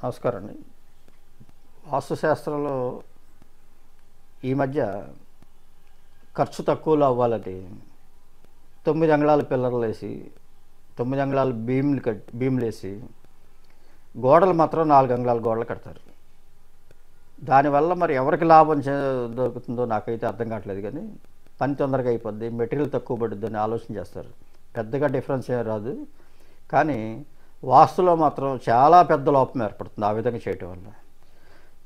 నమస్కారం అండి. వాస్తుశాస్త్రంలో ఈ మధ్య ఖర్చు తక్కువలో అవ్వాలని 9 అంగుళాల పిల్లర్లు వేసి 9 అంగుళాల బీమ్లు వేసి గోడలు మాత్రం 4 అంగుళాల గోడలు కడతారు. దానివల్ల మరి ఎవరికి లాభం దొరుకుతుందో నాకైతే అర్థం కావట్లేదు. కానీ పని తొందరగా అయిపోద్ది, మెటీరియల్ తక్కువ పడుద్దని ఆలోచన చేస్తారు. పెద్దగా డిఫరెన్స్ ఏం రాదు, కానీ వాస్తులో మాత్రం చాలా పెద్ద లోపం ఏర్పడుతుంది ఆ విధంగా చేయటం వల్ల.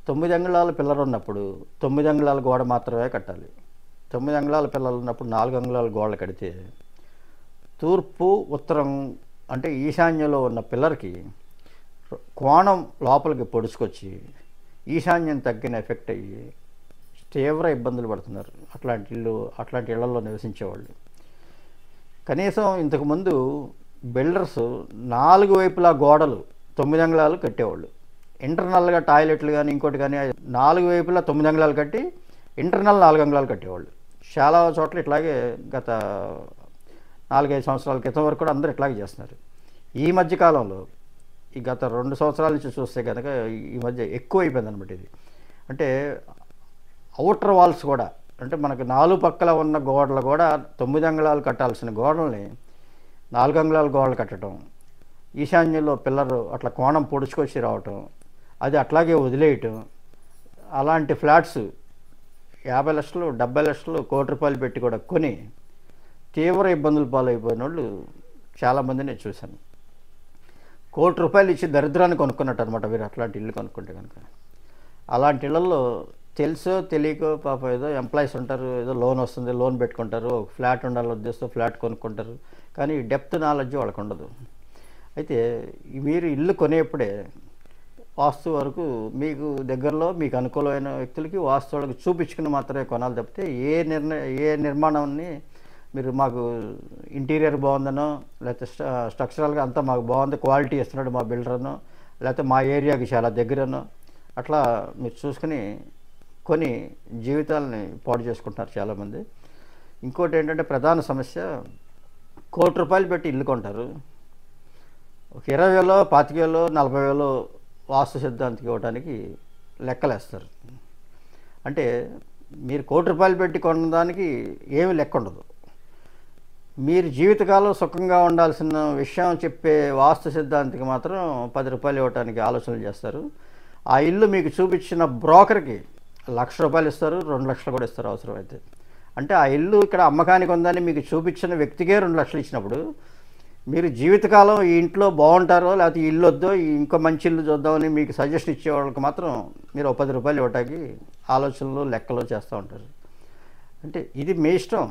9 అంగుళాల పిల్లర్ ఉన్నప్పుడు 9 అంగుళాల గోడ మాత్రమే కట్టాలి. 9 అంగుళాల పిల్లలు ఉన్నప్పుడు 4 అంగుళాల గోడలు కడితే తూర్పు ఉత్తరం అంటే ఈశాన్యంలో ఉన్న పిల్లర్కి కోణం లోపలికి పొడుచుకొచ్చి ఈశాన్యం తగ్గిన ఎఫెక్ట్ అయ్యి తీవ్ర ఇబ్బందులు పడుతున్నారు అట్లాంటి ఇళ్లలో నివసించేవాళ్ళు. కనీసం ఇంతకుముందు బిల్డర్స్ 4 వైపులా గోడలు 9 అంగుళాలు కట్టేవాళ్ళు. ఇంటర్నల్గా టాయిలెట్లు కానీ ఇంకోటి కానీ 4 వైపులా 9 అంగుళాలు కట్టి ఇంటర్నల్ 4 అంగుళాలు కట్టేవాళ్ళు. చాలా చోట్ల ఇట్లాగే గత 4-5 సంవత్సరాల క్రితం వరకు కూడా అందరూ ఇట్లాగే చేస్తున్నారు. ఈ మధ్యకాలంలో ఈ గత 2 సంవత్సరాల నుంచి చూస్తే కనుక ఈ మధ్య ఎక్కువ అయిపోయింది అనమాట ఇది. అంటే అవుటర్ వాల్స్ కూడా, అంటే మనకు 4 పక్కల ఉన్న గోడలు కూడా 9 అంగుళాలు కట్టాల్సిన గోడల్ని 4 అంగుళాల గోడలు కట్టడం, ఈశాన్యంలో పిల్లరు అట్లా కోణం పొడుచుకొచ్చి రావటం, అది అట్లాగే వదిలేయటం. అలాంటి ఫ్లాట్స్ 50 లక్షలు 70 లక్షలు ₹1,00,00,000 పెట్టి కూడా కొని తీవ్ర ఇబ్బందులు పాలైపోయిన వాళ్ళు చాలామంది నేను చూశాను. ₹1,00,00,000 ఇచ్చి దరిద్రాన్ని కొనుక్కున్నట్టు అనమాట వీరు అట్లాంటి ఇల్లు కొనుక్కుంటే కనుక. అలాంటి ఇళ్లలో తెలుసో తెలియకో పాపం ఏదో ఎంప్లాయీస్ ఉంటారు, ఏదో లోన్ వస్తుంది లోన్ పెట్టుకుంటారు, ఒక ఫ్లాట్ ఉండాలని ఉద్దేశంతో ఫ్లాట్ కొనుక్కుంటారు, కానీ డెప్త్ నాలెడ్జ్ వాళ్ళకు ఉండదు. అయితే మీరు ఇల్లు కొనేప్పుడే వాస్తు వరకు మీకు దగ్గరలో మీకు అనుకూలమైన వ్యక్తులకి వాస్తు వాళ్ళకి చూపించుకుని మాత్రమే కొనాలి తప్పితే ఏ నిర్మాణాన్ని మీరు మాకు ఇంటీరియర్ బాగుందనో లేకపోతే స్ట్రక్చరల్గా అంతా మాకు బాగుంది క్వాలిటీ ఇస్తున్నాడు మా బిల్డర్నో లేకపోతే మా ఏరియాకి చాలా దగ్గరనో అట్లా మీరు చూసుకుని కొని జీవితాలని పాడు చేసుకుంటున్నారు చాలామంది. ఇంకోటి ఏంటంటే ప్రధాన సమస్య, ₹1,00,00,000 పెట్టి ఇల్లు కొంటారు, ఒక 20,000 25,000 40,000 వాస్తు సిద్ధాంతికి ఇవ్వడానికి లెక్కలేస్తారు. అంటే మీరు ₹1,00,00,000 పెట్టి కొనడానికి ఏమీ లెక్క ఉండదు. మీరు జీవితకాలం సుఖంగా ఉండాల్సిన విషయం చెప్పే వాస్తు సిద్ధాంతికి మాత్రం ₹10 ఇవ్వడానికి ఆలోచనలు చేస్తారు. ఆ ఇల్లు మీకు చూపించిన బ్రోకర్కి ₹1,00,000 ఇస్తారు, 2 లక్షలు కూడా ఇస్తారు అవసరమైతే. అంటే ఆ ఇల్లు ఇక్కడ అమ్మకానికి ఉందని మీకు చూపించిన వ్యక్తికే 2 లక్షలు ఇచ్చినప్పుడు మీరు జీవితకాలం ఈ ఇంట్లో బాగుంటారో లేకపోతే ఈ ఇల్లు వద్దో ఇంకో మంచి ఇల్లు చూద్దామని మీకు సజెషన్ ఇచ్చే వాళ్ళకి మాత్రం మీరు ₹10 ఇవ్వటానికి ఆలోచనలు లెక్కలు చేస్తూ ఉంటారు. అంటే ఇది మీ ఇష్టం,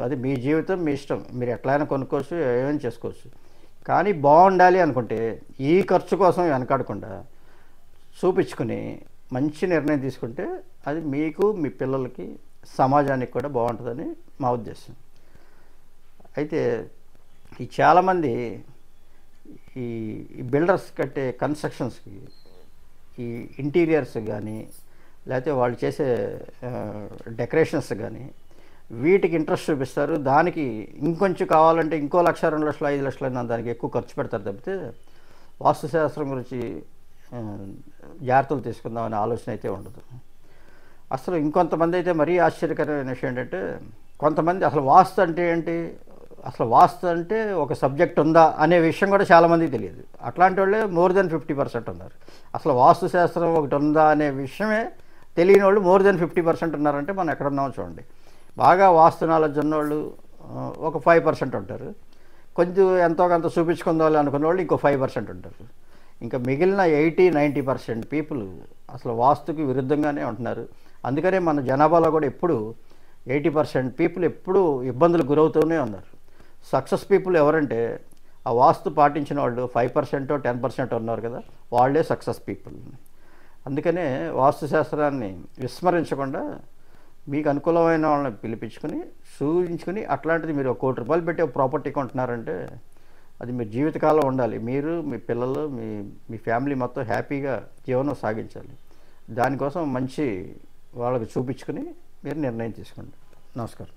అది మీ జీవితం మీ ఇష్టం, మీరు ఎట్లయినా కొనుక్కోవచ్చు, ఏమైనా చేసుకోవచ్చు. కానీ బాగుండాలి అనుకుంటే ఈ ఖర్చు కోసం వెనకాడకుండా చూపించుకుని మంచి నిర్ణయం తీసుకుంటే అది మీకు మీ పిల్లలకి సమాజానికి కూడా బాగుంటుందని మా ఉద్దేశం. అయితే ఈ చాలామంది ఈ బిల్డర్స్ కట్టే కన్స్ట్రక్షన్స్కి ఈ ఇంటీరియర్స్ కానీ లేకపోతే వాళ్ళు చేసే డెకరేషన్స్ కానీ వీటికి ఇంట్రెస్ట్ చూపిస్తారు. దానికి ఇంకొంచెం కావాలంటే ఇంకో 1,00,000 2 లక్షలు 5 లక్షలు దానికి ఎక్కువ ఖర్చు పెడతారు తప్పితే వాస్తుశాస్త్రం గురించి జాగ్రత్తలు తీసుకుందామనే ఆలోచన అయితే ఉండదు. అసలు ఇంకొంతమంది అయితే మరీ ఆశ్చర్యకరమైన విషయం ఏంటంటే, కొంతమంది అసలు వాస్తు అంటే ఏంటి, అసలు వాస్తు అంటే ఒక సబ్జెక్ట్ ఉందా అనే విషయం కూడా చాలామందికి తెలియదు. అట్లాంటి వాళ్ళే మోర్ దెన్ 50% ఉన్నారు. అసలు వాస్తు శాస్త్రం ఒకటి ఉందా అనే విషయమే తెలియని వాళ్ళు మోర్ దెన్ 50% ఉన్నారంటే మనం ఎక్కడున్నామో చూడండి. బాగా వాస్తు నాలెడ్జ్ ఉన్నవాళ్ళు ఒక 5% ఉంటారు, కొంచెం ఎంతో కొంత చూపించుకుందాం అనుకున్న వాళ్ళు ఇంకో 5% ఉంటారు. ఇంకా మిగిలిన 80-90% పీపుల్ అసలు వాస్తుకి విరుద్ధంగానే ఉంటున్నారు. అందుకనే మన జనాభాలో కూడా ఎప్పుడు 80% పీపుల్ ఎప్పుడూ ఇబ్బందులు గురవుతూనే ఉన్నారు. సక్సెస్ పీపుల్ ఎవరంటే ఆ వాస్తు పాటించిన వాళ్ళు 5% 10% ఉన్నారు కదా, వాళ్ళే సక్సెస్ పీపుల్. అందుకనే వాస్తుశాస్త్రాన్ని విస్మరించకుండా మీకు అనుకూలమైన వాళ్ళని పిలిపించుకొని చూపించుకుని అట్లాంటిది మీరు ₹1,00,00,000 పెట్టి ఒక ప్రాపర్టీ కొంటున్నారంటే అది మీరు జీవితకాలం ఉండాలి, మీరు మీ పిల్లలు మీ ఫ్యామిలీ మొత్తం హ్యాపీగా జీవనం సాగించాలి. దానికోసం మంచి వాళ్ళకి చూపించుకుని మీరు నిర్ణయం తీసుకోండి. నమస్కారం.